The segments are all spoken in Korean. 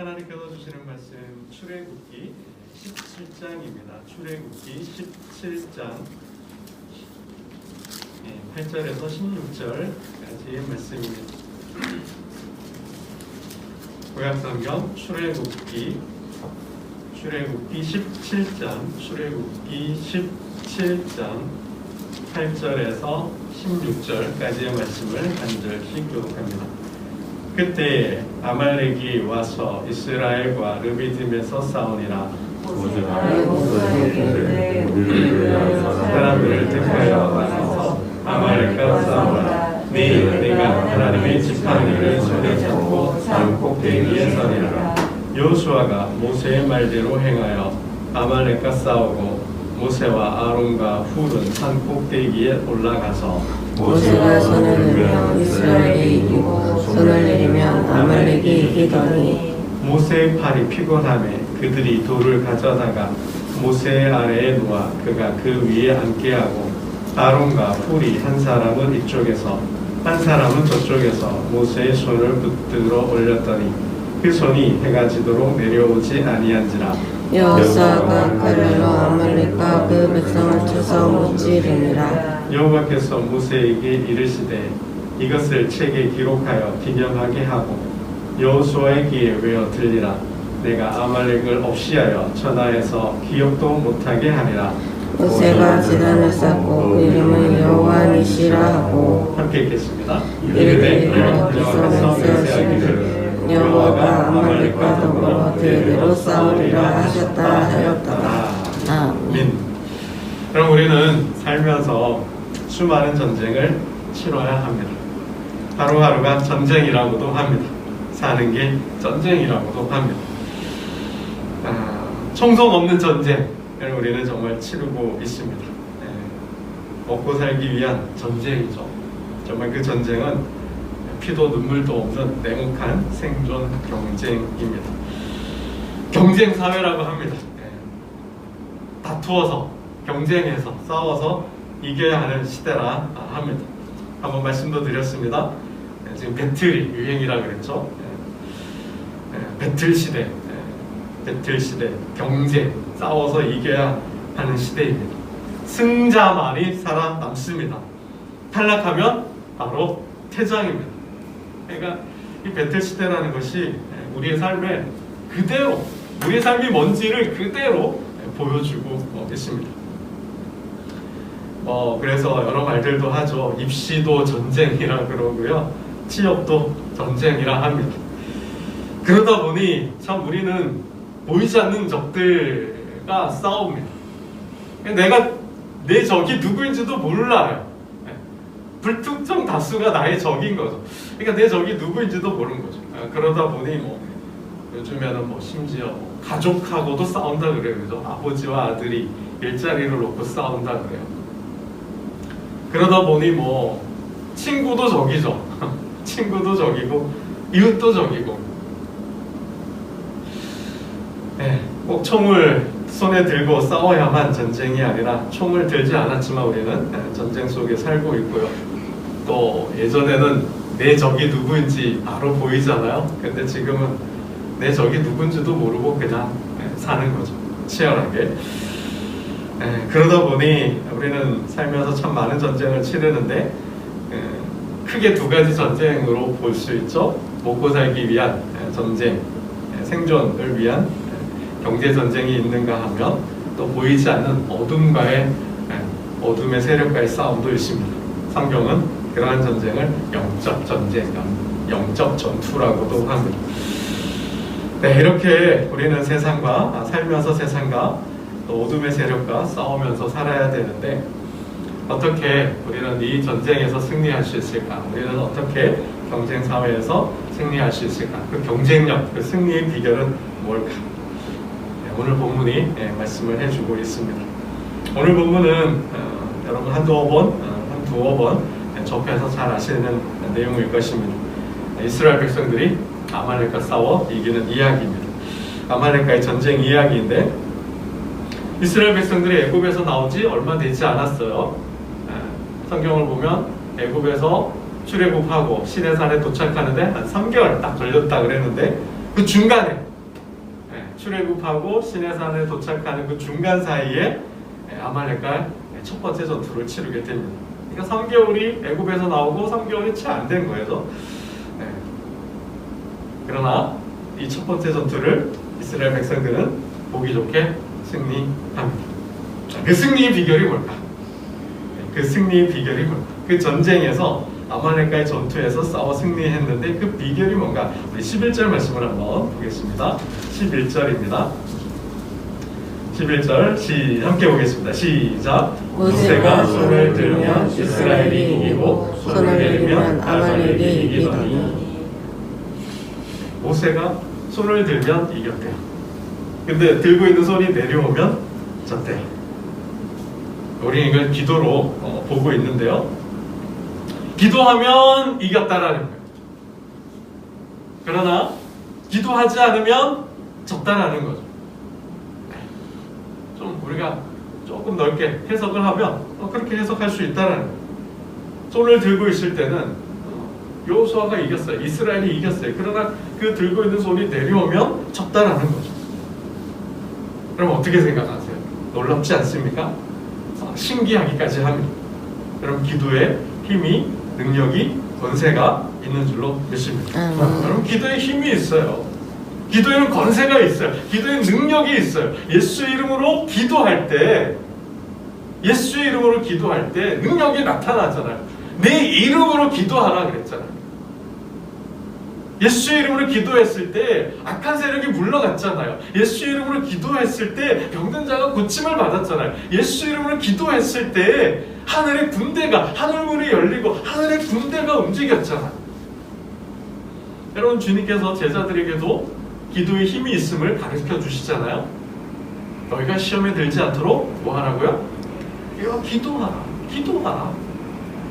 하나님께서 주시는 말씀 출애굽기 17장입니다. 출애굽기 17장 8절에서 16절까지의 말씀입니다. 구약성경 출애굽기 17장 8절에서 16절까지의 말씀을 한 절씩 교독합니다. 그때 아말렉이 와서 이스라엘과 르비딤에서 싸우니라. 사람들을 택하여 와서 아말렉과 싸우라. 네가 하나님의 지팡이를 손에 잡고 산 꼭대기에 서리라. 여호수아가 모세의 말대로 행하여 아말렉과 싸우고 모세와 아론과 훌은 산 꼭대기에 올라가서 모세가 손을 들면 이스라엘이 이기고 손을 내리면 아말렉이 이기더니 모세의 팔이 피곤하매 그들이 돌을 가져다가 모세의 아래에 놓아 그가 그 위에 앉게 하고 아론과 훌이 한 사람은 이쪽에서 한 사람은 저쪽에서 모세의 손을 붙들어 올렸더니 그 손이 해가 지도록 내려오지 아니한지라. 여호수아가 칼날로 아말렉과 그 백성을 쳐서 무찌르니라. 여호와께서 모세에게 이르시되 이것을 책에 기록하여 기념하게 하고 여호수아의 귀에 외어 들리라. 내가 아말렉을 없이하여 천하에서 기억도 못하게 하리라. 모세가 제단을 쌓고 그 이름을 여호와 니시라 하고 함께 읽겠습니다. 이르되 여호와께서 맹세하시기를 여호와가 아말렉과 더불어 대대로 싸우리라 하셨다 하였더라. 아멘. 그럼 우리는 살면서 수많은 전쟁을 치러야 합니다. 하루하루가 전쟁이라고도 합니다. 사는 게 전쟁이라고도 합니다. 청소 없는 전쟁을 우리는 정말 치르고 있습니다. 먹고 살기 위한 전쟁이죠. 정말 그 전쟁은 피도 눈물도 없는 냉혹한 생존 경쟁입니다. 경쟁 사회라고 합니다. 다투어서 경쟁해서 싸워서 이겨야 하는 시대라 합니다. 한번 말씀도 드렸습니다. 지금 배틀이 유행이라 그랬죠. 배틀 시대, 경쟁, 싸워서 이겨야 하는 시대입니다. 승자만이 살아남습니다. 탈락하면 바로 퇴장입니다. 그러니까 이 배틀 시대라는 것이 우리의 삶에 그대로, 우리의 삶이 뭔지를 그대로 보여주고 있습니다. 그래서 여러 말들도 하죠. 입시도 전쟁이라 그러고요. 취업도 전쟁이라 합니다. 그러다 보니 참 우리는 보이지 않는 적들과 싸웁니다. 내 적이 누구인지도 몰라요. 불특정 다수가 나의 적인 거죠. 그러니까 내 적이 누구인지도 모르는 거죠. 그러다 보니 요즘에는 심지어 가족하고도 싸운다 그래요. 그죠? 아버지와 아들이 일자리를 놓고 싸운다 그래요. 그러다 보니 친구도 적이죠. 친구도 적이고 이웃도 적이고. 꼭 총을 손에 들고 싸워야만 전쟁이 아니라 총을 들지 않았지만 우리는 전쟁 속에 살고 있고요. 또 예전에는 내 적이 누구인지 바로 보이잖아요. 근데 지금은 내 적이 누군지도 모르고 그냥 사는 거죠. 치열하게. 그러다 보니 우리는 살면서 참 많은 전쟁을 치르는데 크게 두 가지 전쟁으로 볼 수 있죠. 먹고 살기 위한 전쟁, 생존을 위한 경제 전쟁이 있는가 하면 또 보이지 않는 어둠의 세력과의 싸움도 있습니다. 성경은 그러한 전쟁을 영적 전쟁, 영적 전투라고도 합니다. 이렇게 우리는 살면서 세상과 또 어둠의 세력과 싸우면서 살아야 되는데 어떻게 우리는 이 전쟁에서 승리할 수 있을까? 우리는 어떻게 경쟁 사회에서 승리할 수 있을까? 그 경쟁력, 그 승리의 비결은 뭘까? 오늘 본문이 말씀을 해주고 있습니다. 오늘 본문은 여러분 한두어 번 접해서 잘 아시는 내용일 것입니다. 이스라엘 백성들이 아말렉과 싸워 이기는 이야기입니다. 아말렉과의 전쟁 이야기인데 이스라엘 백성들이 애굽에서 나온 지 얼마 되지 않았어요. 성경을 보면 애굽에서 출애굽하고 시내산에 도착하는데 한 3개월 딱 걸렸다 그랬는데 그 중간에 출애굽하고 시내산에 도착하는 그 중간 사이에 아말렉과 첫 번째 전투를 치르게 됩니다. 그러니까 3개월이 애굽에서 나오고 3개월이 채 안 된 거예요. 그러나 이 첫 번째 전투를 이스라엘 백성들은 보기 좋게 승리합니다. 그 승리의 비결이 뭘까? 그 승리의 비결이 뭘까? 그 전쟁에서 아말렉과의 전투에서 싸워 승리했는데 그 비결이 뭔가? 우리 11절 말씀을 한번 보겠습니다. 11절입니다. 11절 함께 보겠습니다. 시작. 모세가 손을 들면 이스라엘이 이기고 손을 내리면 아말렉이 이기더니. 모세가 손을 들면 이겼대요. 근데 들고 있는 손이 내려오면 졌대요. 우리는 이걸 기도로 보고 있는데요. 기도하면 이겼다라는 거예요. 그러나 기도하지 않으면 졌다라는 거죠. 좀 우리가 조금 넓게 해석을 하면 그렇게 해석할 수 있다라는 거예요. 손을 들고 있을 때는 여호수아가 이겼어요. 이스라엘이 이겼어요. 그러나 그 들고 있는 손이 내려오면 졌다라는 거죠. 그럼 어떻게 생각하세요? 놀랍지 않습니까? 신기하기까지 합니다. 여러분 기도에 힘이, 능력이, 권세가 있는 줄로 믿습니다. 여러분 기도에 힘이 있어요. 기도에는 권세가 있어요. 기도에 능력이 있어요. 예수의 이름으로 기도할 때 능력이 나타나잖아요. 내 이름으로 기도하라 그랬잖아요. 예수의 이름으로 기도했을 때 악한 세력이 물러갔잖아요. 예수의 이름으로 기도했을 때 병든 자가 고침을 받았잖아요. 예수의 이름으로 기도했을 때 하늘의 군대가, 하늘문이 열리고 하늘의 군대가 움직였잖아요. 여러분 주님께서 제자들에게도 기도의 힘이 있음을 가르쳐 주시잖아요. 너희가 시험에 들지 않도록 뭐 하라고요? 이거 기도하라.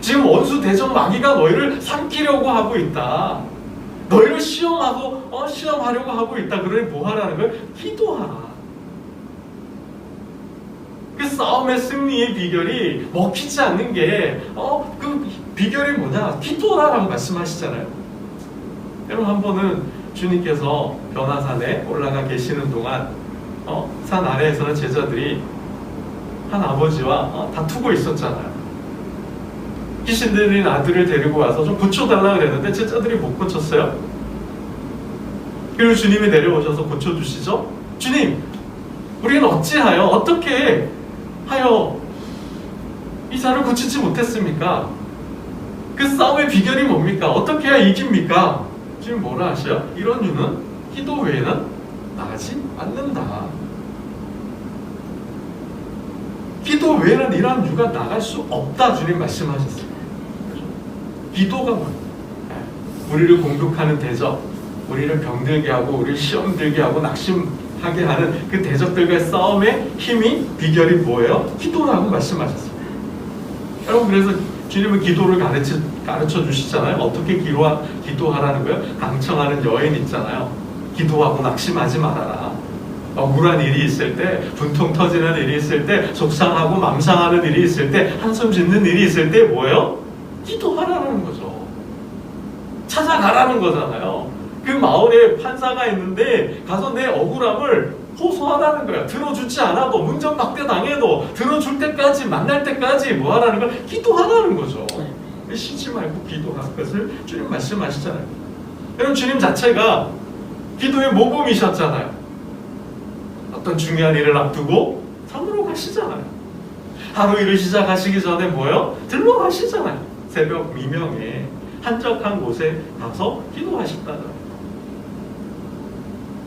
지금 원수 대적 마귀가 너희를 삼키려고 하고 있다. 너희를 시험하려고 하고 있다. 그러니 뭐 하라는 거예요? 기도하라. 그 싸움의 승리의 비결이 먹히지 않는 게 그 비결이 뭐냐? 기도하라고 말씀하시잖아요. 여러분 한 번은 주님께서 변화산에 올라가 계시는 동안 산 아래에서는 제자들이 한 아버지와 다투고 있었잖아요. 귀신 들린 아들을 데리고 와서 좀 고쳐달라 그랬는데 제자들이 못 고쳤어요. 그리고 주님이 내려오셔서 고쳐주시죠. 주님, 우리는 어찌하여 어떻게 하여 이 자를 고치지 못했습니까? 그 싸움의 비결이 뭡니까? 어떻게 해야 이깁니까? 주님 뭐라 하셔요? 이런 유는 기도 외에는 나가지 않는다. 기도 외에는 이러한 유가 나갈 수 없다. 주님 말씀하셨어요. 기도가 뭐예요? 우리를 공격하는 대적, 우리를 병들게 하고 우리를 시험 들게 하고 낙심하게 하는 그 대적들과의 싸움의 힘이 비결이 뭐예요? 기도라고 말씀하셨어요. 여러분 그래서 주님은 기도를 가르쳐 주시잖아요. 어떻게 기도하라는 거예요? 강청하는 여인 있잖아요. 기도하고 낙심하지 말아라. 억울한 일이 있을 때, 분통 터지는 일이 있을 때, 속상하고 맘상하는 일이 있을 때, 한숨 짓는 일이 있을 때 뭐예요? 기도하라는 거죠. 찾아가라는 거잖아요. 그 마을에 판사가 있는데 가서 내 억울함을 호소하라는 거야. 들어주지 않아도 문전박대 당해도 들어줄 때까지 만날 때까지 뭐 하라는 걸 기도하라는 거죠. 쉬지 말고 기도하는 것을 주님 말씀하시잖아요. 여러분 주님 자체가 기도의 모범이셨잖아요. 어떤 중요한 일을 앞두고 산으로 가시잖아요. 하루 일을 시작하시기 전에 뭐요? 들러 가시잖아요. 새벽 미명에 한적한 곳에 가서 기도하셨다잖아요.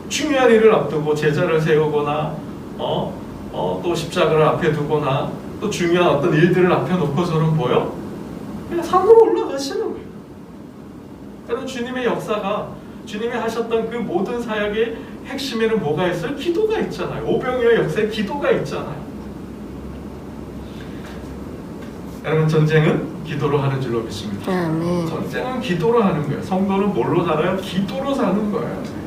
중요한 일을 앞두고 제자를 세우거나 또 십자가를 앞에 두거나 또 중요한 어떤 일들을 앞에 놓고서는 뭐요? 그냥 산으로 올라가시는 거예요. 여러분 주님의 역사가 주님이 하셨던 그 모든 사역의 핵심에는 뭐가 있어요? 기도가 있잖아요. 오병이어 역사에 기도가 있잖아요. 여러분 전쟁은 기도로 하는 줄로 믿습니다. 전쟁은 기도로 하는 거예요. 성도는 뭘로 살아요? 기도로 사는 거예요.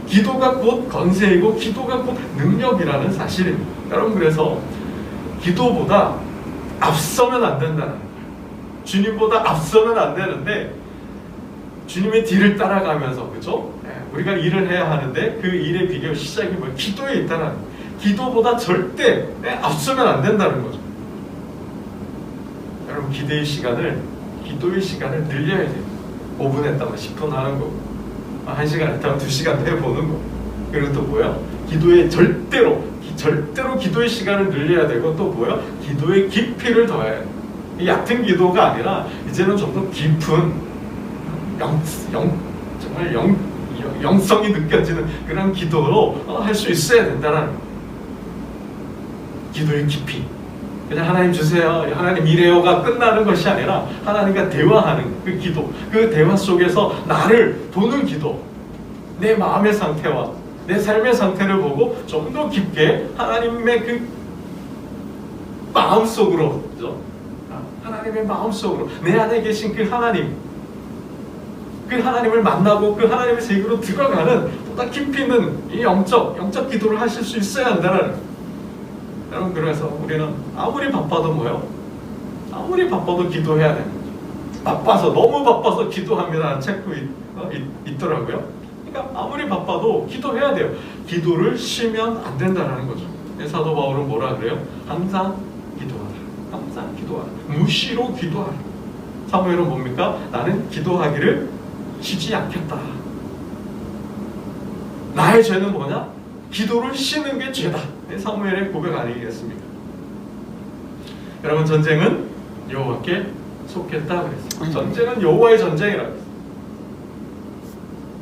기도가 곧 권세이고 기도가 곧 능력이라는 사실입니다. 여러분 그래서 기도보다 앞서면 안 된다는 거예요. 주님보다 앞서면 안 되는데 주님의 뒤를 따라가면서, 그죠? 우리가 일을 해야 하는데 그 일의 비결 시작이 뭐 기도에 있다는, 기도보다 절대 앞서면 안 된다는 거죠. 여러분, 기도의 시간을 늘려야 돼요. 5분 했다면 10분 하는 거고, 1시간 했다면 2시간 해보는 거. 그리고 또 뭐야? 기도에 절대로 기도의 시간을 늘려야 되고, 또 뭐야? 기도의 깊이를 더해야 돼. 이 얕은 기도가 아니라 이제는 좀 더 깊은 정말 영성이 느껴지는 그런 기도로 할 수 있어야 된다는 기도의 깊이. 그냥 하나님 주세요, 하나님 이래요가 끝나는 것이 아니라 하나님과 대화하는 그 기도, 그 대화 속에서 나를 보는 기도, 내 마음의 상태와 내 삶의 상태를 보고 좀 더 깊게 하나님의 그 마음속으로, 그죠? 하나님의 마음속으로 내 안에 계신 그 하나님을 만나고 그 하나님의 세계로 들어가는 보다 깊이 있는 이 영적 기도를 하실 수 있어야 한다는. 여러분, 그래서 우리는 아무리 바빠도 뭐요? 아무리 바빠도 기도해야 되는 거죠. 너무 바빠서 기도합니다라는 책도 있더라고요. 그러니까 아무리 바빠도 기도해야 돼요. 기도를 쉬면 안 된다는 거죠. 사도 바울은 뭐라 그래요? 항상 기도하라. 항상 기도하라. 무시로 기도하라. 사무엘은 뭡니까? 나는 기도하기를 쉬지 않겠다. 나의 죄는 뭐냐? 기도를 쉬는 게 죄다. 사무엘의 고백 아니겠습니까? 여러분, 전쟁은 여호와께 속했다 그랬어요. 전쟁은 여호와의 전쟁이라고 했어요.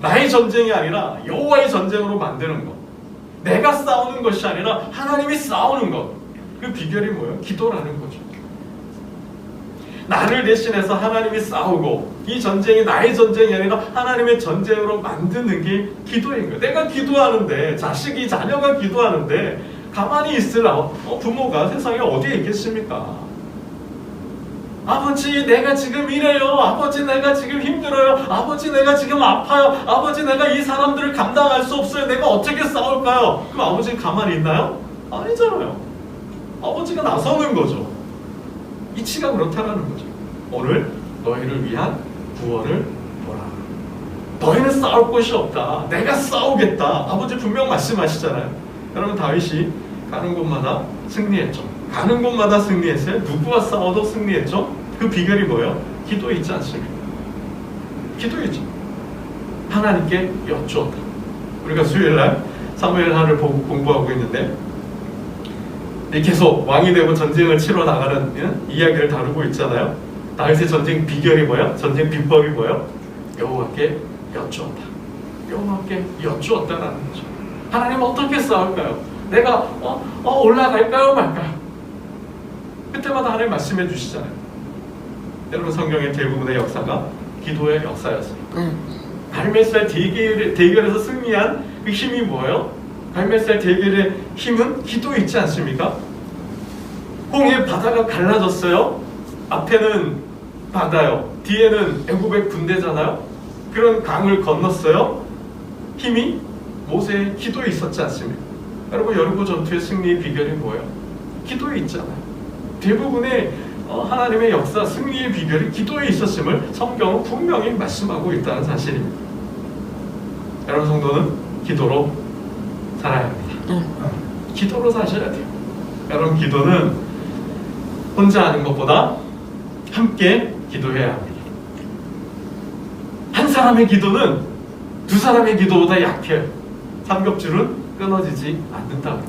나의 전쟁이 아니라 여호와의 전쟁으로 만드는 것. 내가 싸우는 것이 아니라 하나님이 싸우는 것. 그 비결이 뭐예요? 기도라는 거죠. 나를 대신해서 하나님이 싸우고, 이 전쟁이 나의 전쟁이 아니라 하나님의 전쟁으로 만드는 게 기도인 거예요. 내가 기도하는데, 자녀가 기도하는데 가만히 있을 부모가 세상에 어디에 있겠습니까? 아버지, 내가 지금 이래요. 아버지, 내가 지금 힘들어요. 아버지, 내가 지금 아파요. 아버지, 내가 이 사람들을 감당할 수 없어요. 내가 어떻게 싸울까요? 그럼 아버지 가만히 있나요? 아니잖아요. 아버지가 나서는 거죠. 이치가 그렇다는 거죠. 오늘 너희를 위한 구원을 보라. 너희는 싸울 곳이 없다. 내가 싸우겠다. 아버지 분명 말씀하시잖아요. 여러분, 다윗이 가는 곳마다 승리했죠. 가는 곳마다 승리했어요. 누구와 싸워도 승리했죠. 그 비결이 뭐예요? 기도에 있지 않습니까? 기도에 있죠. 하나님께 여쭈었다. 우리가 수요일날 사무엘하를 공부하고 있는데, 계속 왕이 되고 전쟁을 치러 나가는 이야기를 다루고 있잖아요. 다윗의 전쟁 비결이 뭐야? 전쟁 비법이 뭐예요? 여호와께 여쭈었다. 여호와께 여쭈었다라는 거죠. 하나님 어떻게 싸울까요? 내가 올라갈까요, 말까요? 그때마다 하나님 말씀해 주시잖아요. 여러분, 성경의 대부분의 역사가 기도의 역사였습니다. 갈멜살 대결에서 승리한 그 힘이 뭐예요? 갈멜살 대결의 힘은 기도에 있지 않습니까? 홍해 바다가 갈라졌어요. 앞에는 바다요, 뒤에는 애굽의 군대잖아요. 그런 강을 건넜어요. 힘이 모세의 기도에 있었지 않습니까? 여러분, 여리고 전투의 승리의 비결이 뭐예요? 기도에 있잖아요. 대부분의 하나님의 역사 승리의 비결이 기도에 있었음을 성경은 분명히 말씀하고 있다는 사실입니다. 여러분, 성도는 기도로 살아야 합니다. 기도로 사셔야 돼요. 여러분, 기도는 혼자 하는 것보다 함께 기도해야 합니다. 한 사람의 기도는 두 사람의 기도보다 약해요. 삼겹줄은 끊어지지 않는다고.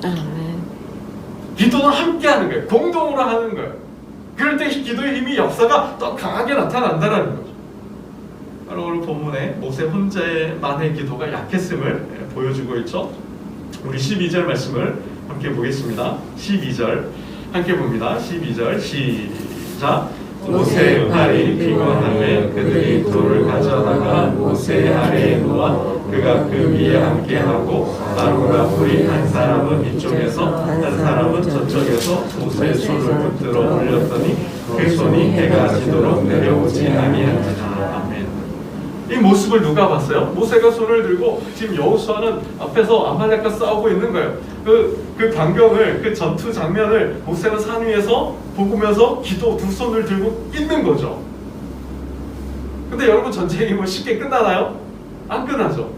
기도는 함께 하는 거예요. 공동으로 하는 거예요. 그럴 때 기도의 힘이, 역사가 더 강하게 나타난다는 거죠. 오늘 본문에 모세 혼자만의 기도가 약했음을 보여주고 있죠. 우리 12절 말씀을 함께 보겠습니다. 12절 함께 봅니다. 12절 시작. 모세 응하리 피곤함에 그들이 돌을 가져다가 모세 아래에 놓아 그가 그 위에 함께하고 아론과 홀이 한 사람은 이쪽에서 한 사람은 저쪽에서 모세의 손을 붙들어 올렸더니 그 손이 해가 지도록 내려오지 아니한지라. 아멘. 이 모습을 누가 봤어요? 모세가 손을 들고 지금 여호수아는 앞에서 아말렉과 싸우고 있는 거예요. 그 광경을, 그 전투 장면을 모세는 산 위에서 보면서 두 손을 들고 있는 거죠. 근데 여러분 전쟁이 뭐 쉽게 끝나나요? 안 끝나죠.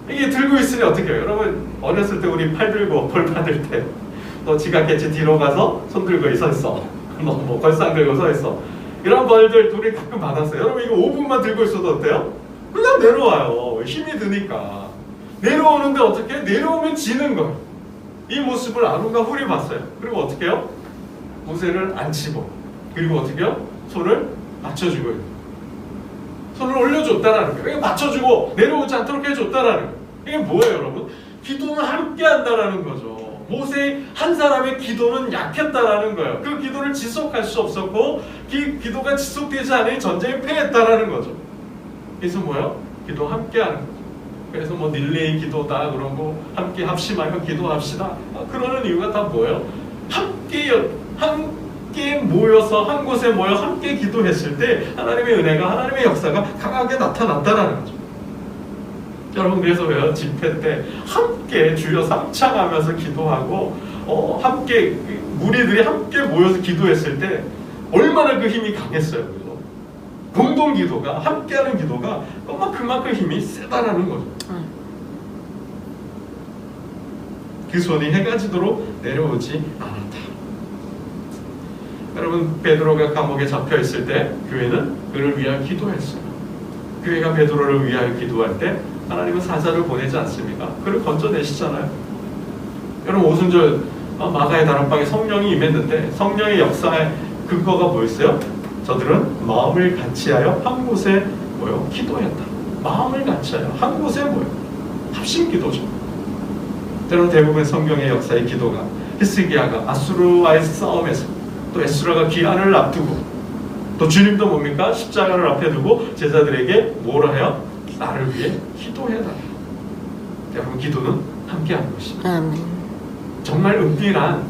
이게 들고 있으니 어떻게 해요? 여러분 어렸을 때 우리 팔 들고 벌 받을 때 너 지각했지 뒤로 가서 손 들고 서 있어. 뭐 걸상 들고 서 있어. 이런 벌들 둘이 가끔 받았어요. 여러분 이거 5분만 들고 있어도 어때요? 그냥 내려와요. 힘이 드니까. 내려오는데 어떻게 해? 내려오면 지는 거예요. 이 모습을 아론과 훌이 봤어요. 그리고 어떻게 해요? 모세를 앉히고 그리고 어떻게 해요? 손을 맞춰주고 손을 올려줬다라는 거예요. 이게 맞춰주고 내려오지 않도록 해줬다라는 거예요. 이게 뭐예요 여러분? 기도는 함께 한다라는 거죠. 모세 한 사람의 기도는 약했다라는 거예요. 그 기도를 지속할 수 없었고 그 기도가 지속되지 않으니 전쟁에 패했다라는 거죠. 그래서 뭐예요? 기도 함께 하는 거죠. 그래서 뭐 릴레이 기도다 그런 거 함께 합심하여 기도합시다. 그러는 이유가 다 뭐예요? 함께 모여서 한 곳에 모여 함께 기도했을 때 하나님의 은혜가 하나님의 역사가 강하게 나타났다라는 거죠. 여러분 그래서 왜요? 집회 때 함께 주여 삼창하면서 기도하고 함께 무리들이 함께 모여서 기도했을 때 얼마나 그 힘이 강했어요. 그죠? 공동 기도가 함께하는 기도가 그만큼 힘이 세다라는 거죠. 그 손이 해가 지도록 내려오지 않았다. 여러분 베드로가 감옥에 잡혀 있을 때 교회는 그를 위하여 기도했어요. 교회가 베드로를 위하여 기도할 때 하나님은 사자를 보내지 않습니까? 그를 건져내시잖아요. 여러분 오순절 마가의 다락방에 성령이 임했는데 성령의 역사의 근거가 뭐였어요? 저들은 마음을 같이하여 한 곳에 모여 기도했다. 마음을 같이하여 한 곳에 모여 합심 기도죠. 때로는 대부분 성경의 역사의 기도가 히스기야가 아수르와의 싸움에서 또 에스라가 기한을 앞두고 또 주님도 뭡니까? 십자가를 앞에 두고 제자들에게 뭐라 해요? 나를 위해 기도해달라. 여러분 기도는 함께하는 것입니다. 아멘. 정말 은밀한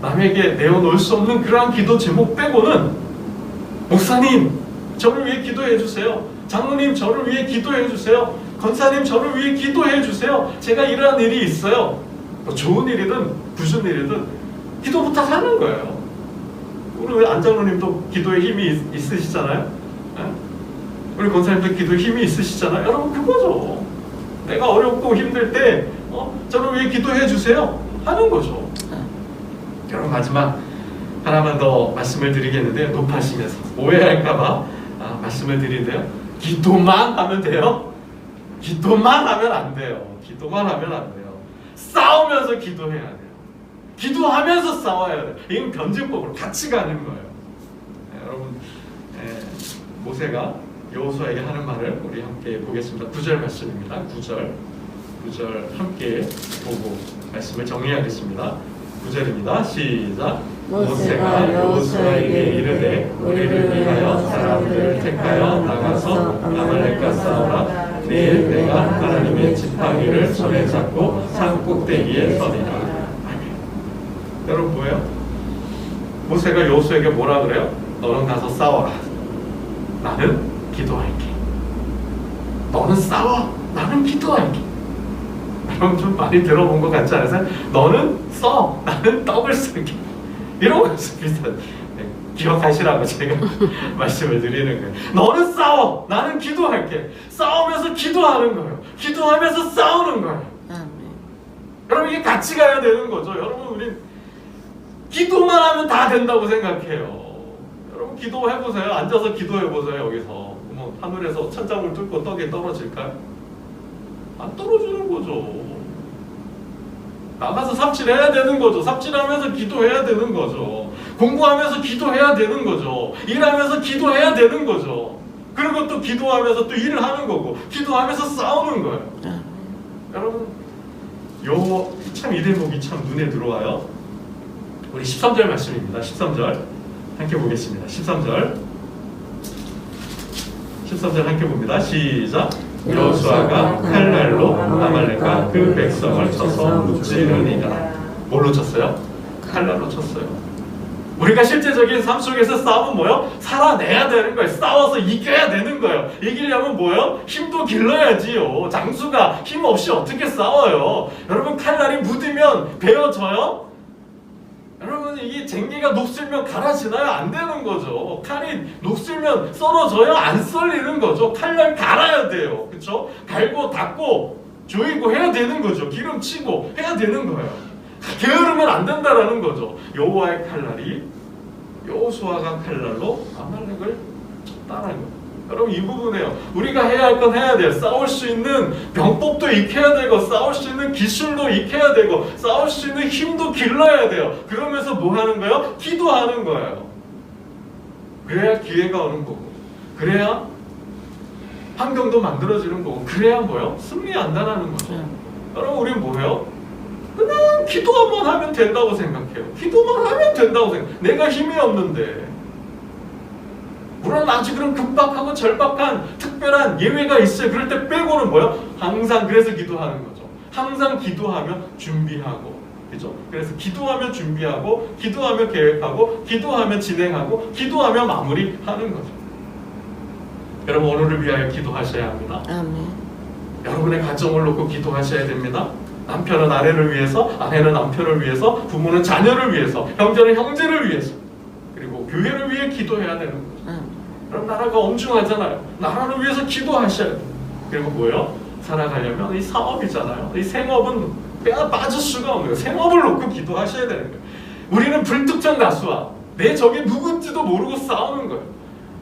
남에게 내어놓을 수 없는 그러한 기도 제목 빼고는 목사님 저를 위해 기도해 주세요. 장로님 저를 위해 기도해 주세요. 권사님 저를 위해 기도해 주세요. 제가 이러한 일이 있어요. 뭐 좋은 일이든 굳은 일이든 기도부터 하는 거예요. 우리 안장로님도 기도에 힘이 있으시잖아요. 우리 권사님도 기도에 힘이 있으시잖아요. 여러분 그거죠. 내가 어렵고 힘들 때 저를 위해 기도해 주세요 하는 거죠. 여러분 마지막 하나만 더 말씀을 드리겠는데 높아지면서 오해할까봐 말씀을 드리는데요. 기도만 하면 돼요? 기도만 하면 안 돼요. 기도만 하면 안 돼요. 싸우면서 기도해야 돼요. 기도하면서 싸워야 돼요. 이건 변증법으로 같이 가는 거예요. 여러분 모세가 여호수아에게 하는 말을 우리 함께 보겠습니다. 9절 말씀입니다. 9절 함께 보고 말씀을 정리하겠습니다. 9절입니다. 시작. 모세가 여호수아에게 이르되 우리를 위하여 사람들을 택하여 나가서 아말렉과 싸우라. 내일 내가 하나님의 지팡이를 손에 잡고 산 꼭대기에 서리라. 여러분 뭐예요? 모세가 여호수아에게 뭐라 그래요? 너는 가서 싸워라. 나는 기도할게. 너는 싸워. 나는 기도할게. 여러분 좀 많이 들어본 것 같지 않으세요? 너는 써. 나는 떡을 쓸게. 이런 것과 비슷한 기억하시라고 제가 말씀을 드리는 거예요. 너는 싸워. 나는 기도할게. 싸우면서 기도하는 거예요. 기도하면서 싸우는 거예요. 여러분 이게 같이 가야 되는 거죠. 여러분 우리 기도만 하면 다 된다고 생각해요. 여러분 기도해보세요. 앉아서 기도해보세요. 여기서 하늘에서 천장을 뚫고 떡이 떨어질까요? 안 떨어지는 거죠. 나가서 삽질해야 되는 거죠. 삽질하면서 기도해야 되는 거죠. 공부하면서 기도해야 되는 거죠. 일하면서 기도해야 되는 거죠. 그리고 또 기도하면서 또 일을 하는 거고 기도하면서 싸우는 거예요. 여러분 참 이 대목이 참 눈에 들어와요. 우리 13절 말씀입니다. 13절 함께 보겠습니다. 13절 함께 봅니다. 시작. 여호수아가 칼날로 아말렉과 그 백성을 쳐서 무찌르니라. 뭘로 쳤어요? 칼날로 쳤어요. 우리가 실제적인 삶 속에서 싸움은 뭐예요? 살아내야 되는 거예요. 싸워서 이겨야 되는 거예요. 이기려면 뭐예요? 힘도 길러야지요. 장수가 힘 없이 어떻게 싸워요? 여러분 칼날이 묻으면 베어져요? 여러분 여러분 이게 쟁기가 녹슬면 갈아지나요? 안 되는 거죠. 칼이 녹슬면 썰어져요? 안 썰리는 거죠. 칼날 갈아야 돼요. 그렇죠? 갈고 닦고 조이고 해야 되는 거죠. 기름 치고 해야 되는 거예요. 게으르면 안 된다라는 거죠. 여호와의 칼날이 여호수아가 칼날로 아말렉을 쳤다라는 거예요. 여러분 이 부분에요. 우리가 해야 할 건 해야 돼요. 싸울 수 있는 병법도 익혀야 되고 싸울 수 있는 기술도 익혀야 되고 싸울 수 있는 힘도 길러야 돼요. 그러면서 뭐 하는 거예요? 기도하는 거예요. 그래야 기회가 오는 거고 그래야 환경도 만들어지는 거고 그래야 뭐예요? 승리한다는 거죠. 여러분 우리는 뭐예요? 그냥 기도 한번 하면 된다고 생각해요. 기도만 하면 된다고 생각해요. 내가 힘이 없는데 물론 아주 그런 급박하고 절박한 특별한 예외가 있어요. 그럴 때 빼고는 뭐예요? 항상 그래서 기도하는 거죠. 항상 기도하면 준비하고 그죠? 그래서 기도하면 준비하고 기도하면 계획하고 기도하면 진행하고 기도하면 마무리하는 거죠. 여러분 오늘을 위하여 기도하셔야 합니다. 아멘. 여러분의 가정을 놓고 기도하셔야 됩니다. 남편은 아내를 위해서, 아내는 남편을 위해서, 부모는 자녀를 위해서, 형제는 형제를 위해서, 그리고 교회를 위해 기도해야 되는 거죠. 그럼 나라가 엄중하잖아요. 나라를 위해서 기도하셔야 돼요. 그리고 뭐예요? 살아가려면 이 사업이잖아요. 이 생업은 빠질 수가 없는 거예요. 생업을 놓고 기도하셔야 되는 거예요. 우리는 불특정 다수와 내 적이 누군지도 모르고 싸우는 거예요.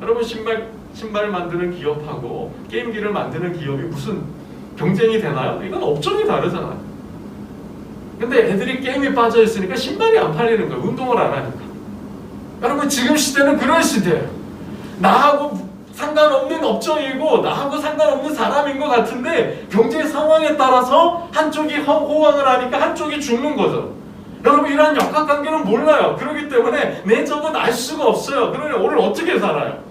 여러분 신발 만드는 기업하고 게임기를 만드는 기업이 무슨 경쟁이 되나요? 이건 업종이 다르잖아요. 근데 애들이 게임에 빠져 있으니까 신발이 안 팔리는 거예요. 운동을 안 하니까. 여러분 지금 시대는 그런 시대예요. 나하고 상관없는 업종이고 나하고 상관없는 사람인 것 같은데 경제 상황에 따라서 한쪽이 호황을 하니까 한쪽이 죽는 거죠. 여러분 이러한 역학관계는 몰라요. 그렇기 때문에 내 적은 알 수가 없어요. 그러면 오늘 어떻게 살아요?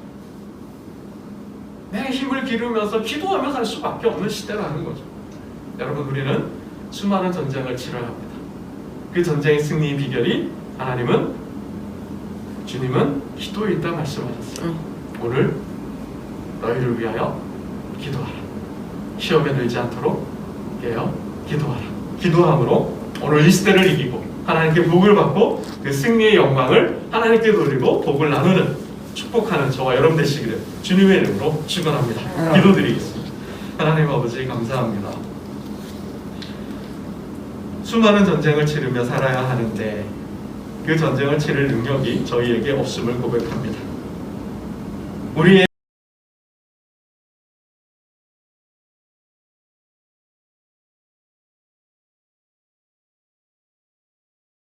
내 힘을 기르면서 기도하며 살 수밖에 없는 시대라는 거죠. 여러분 우리는 수많은 전쟁을 치러야 합니다. 그 전쟁의 승리의 비결이 주님은 기도에 있다 말씀하셨어요. 오늘 너희를 위하여 기도하라. 시험에 들지 않도록 기도하라. 기도함으로 오늘 이 시대를 이기고 하나님께 복을 받고 그 승리의 영광을 하나님께 돌리고 복을 나누는 축복하는 저와 여러분 되시기를 주님의 이름으로 축원합니다. 기도드리겠습니다. 하나님 아버지 감사합니다. 수많은 전쟁을 치르며 살아야 하는데 그 전쟁을 치를 능력이 저희에게 없음을 고백합니다. 우리의